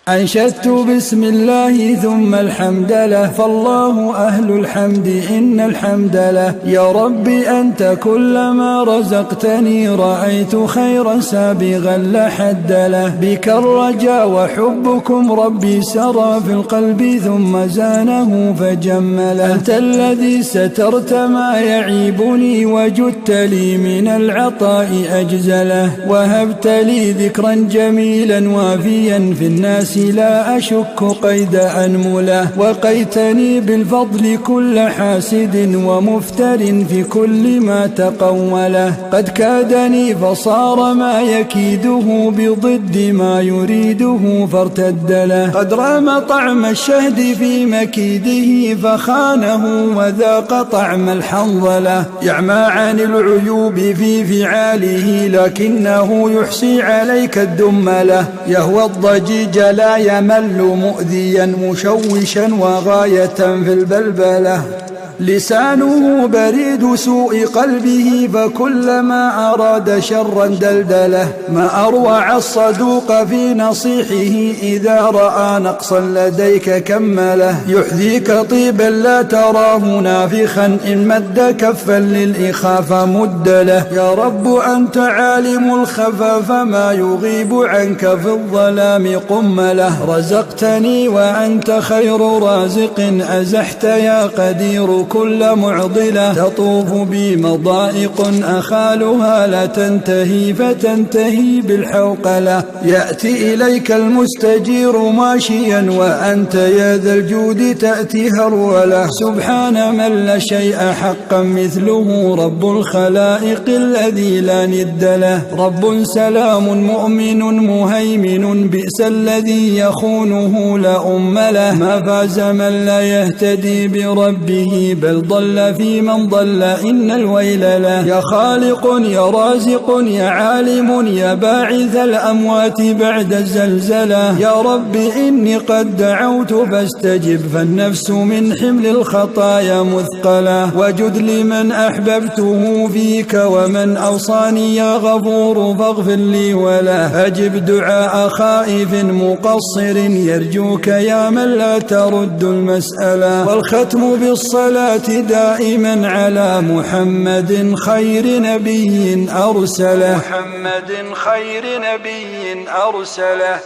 أنشدت بسم الله ثم الحمد له، فالله أهل الحمد إن الحمد له. يا ربي أنت كلما رزقتني رأيت خيرا سابغا لا حد له. بك الرجاء وحبكم ربي سرى في القلب ثم زانه فجمله. أنت الذي سترت ما يعيبني وجدت لي من العطاء أجزله. وهبت لي ذكرا جميلا وافيا في الناس لا أشك قيد أنمله. وقيتني بالفضل كل حاسد ومفتر في كل ما تقوله. قد كادني فصار ما يكيده بضد ما يريده فارتد له. قد رام طعم الشهد في مكيده فخانه وذاق طعم الحنظله. يعمى عن العيوب في فعاله لكنه يحصي عليك الدمله. يهوى الضجيج لا يمل مؤذيا مشوشا وغاية في البلبلة. لسانه بريد سوء قلبه فكلما أراد شرا دلدله. ما أروع الصدوق في نصيحه إذا رأى نقصا لديك كمله. يحذيك طيبا لا تراه نافخا إن مد كفا للإخاف مدله. يا رب أنت عالم الخفا فما يغيب عنك في الظلام قمله. رزقتني وأنت خير رازق أزحت يا قدير كل معضلة. تطوف بي مضائق أخالها لا تنتهي فتنتهي بالحوقلة. يأتي إليك المستجير ماشيا وأنت يا ذا الجود تأتي هرولة. سبحان من لا شيء حقا مثله رب الخلائق الذي لا ند له. رب سلام مؤمن مهيمن بئس الذي يخونه لا أم له. ما فاز من لا يهتدي بربه بل ضل في من ضل إن الويل له. يا خالق يا رازق يا عالم يا باعث الأموات بعد الزلزلة. يا رب إني قد دعوت فاستجب فالنفس من حمل الخطايا مثقلة. وجد لمن أحببته فيك ومن أوصاني يا غفور فاغفر لي ولا. أجب دعاء خائف مقصر يرجوك يا من لا ترد المسألة. والختم بالصلاة دائما على محمد خير نبي أرسله. محمد خير نبي أرسله.